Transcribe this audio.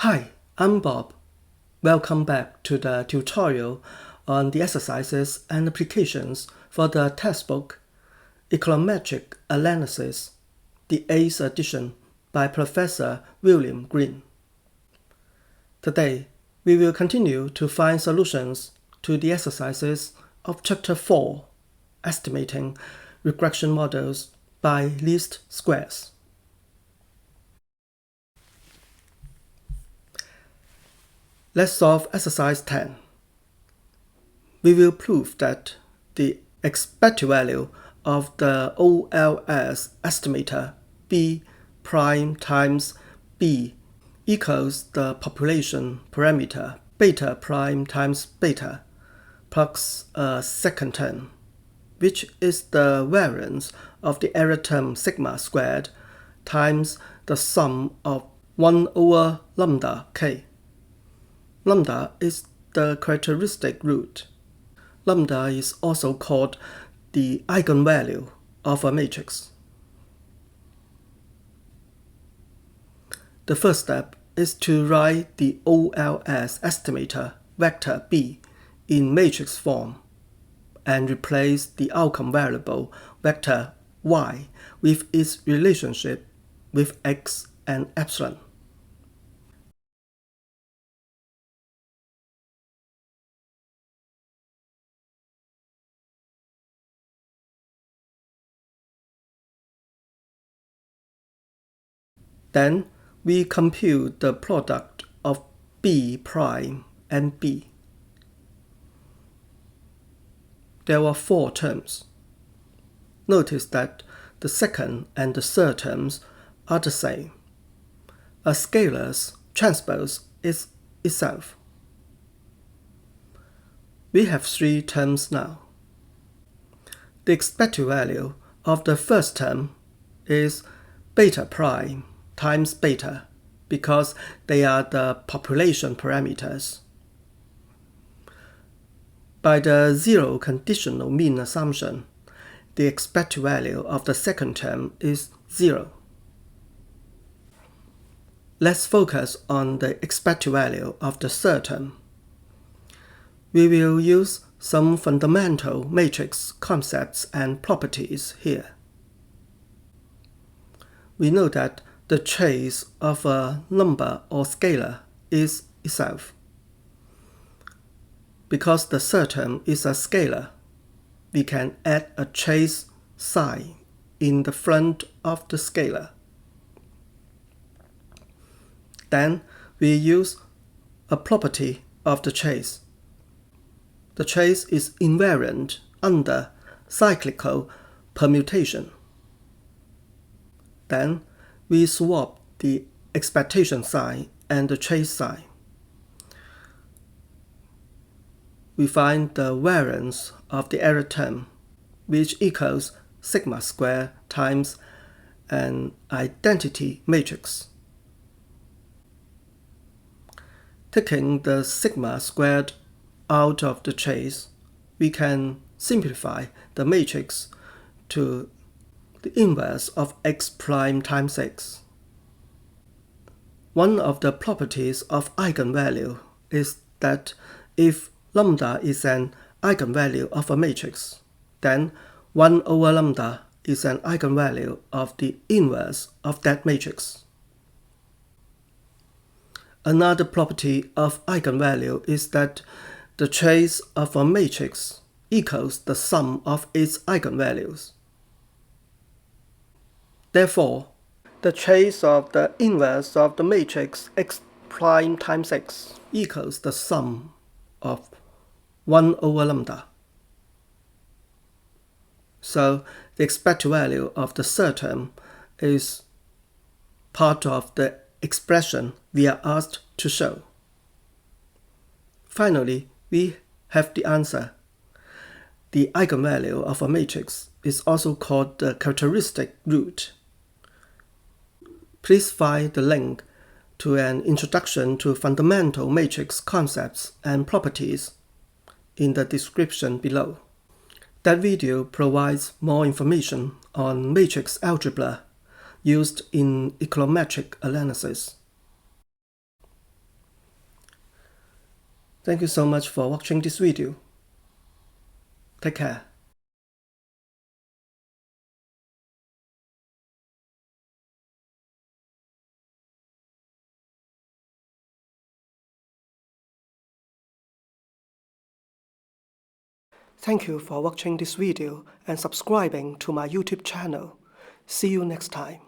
Hi, I'm Bob. Welcome back to the tutorial on the exercises and applications for the textbook Econometric Analysis, the 8th edition by Professor William Greene. Today, we will continue to find solutions to the exercises of Chapter 4, Estimating Regression Models by Least Squares. Let's solve exercise 10. We will prove that the expected value of the OLS estimator B prime times B equals the population parameter beta prime times beta plus a second term, which is the variance of the error term sigma squared times the sum of 1 over lambda k. Lambda is the characteristic root. Lambda is also called the eigenvalue of a matrix. The first step is to write the OLS estimator vector B in matrix form and replace the outcome variable vector Y with its relationship with X and epsilon. Then we compute the product of B prime and B. There are 4 terms. Notice that the second and the third terms are the same. A scalar's transpose is itself. We have 3 terms now. The expected value of the first term is beta prime times beta because they are the population parameters. By the zero conditional mean assumption, the expected value of the second term is 0. Let's focus on the expected value of the third term. We will use some fundamental matrix concepts and properties here. We know that the trace of a number or scalar is itself. Because the third term is a scalar, we can add a trace sign in the front of the scalar. Then we use a property of the trace. The trace is invariant under cyclical permutation. Then we swap the expectation sign and the trace sign. We find the variance of the error term, which equals sigma squared times an identity matrix. Taking the sigma squared out of the trace, we can simplify the matrix to the inverse of x prime times x. One of the properties of eigenvalue is that if lambda is an eigenvalue of a matrix, then 1 over lambda is an eigenvalue of the inverse of that matrix. Another property of eigenvalue is that the trace of a matrix equals the sum of its eigenvalues. Therefore, the trace of the inverse of the matrix x prime times x equals the sum of 1 over lambda. So the expected value of the third term is part of the expression we are asked to show. Finally, we have the answer. The eigenvalue of a matrix is also called the characteristic root. Please find the link to an introduction to fundamental matrix concepts and properties in the description below. That video provides more information on matrix algebra used in econometric analysis. Thank you so much for watching this video. Take care. Thank you for watching this video and subscribing to my YouTube channel. See you next time.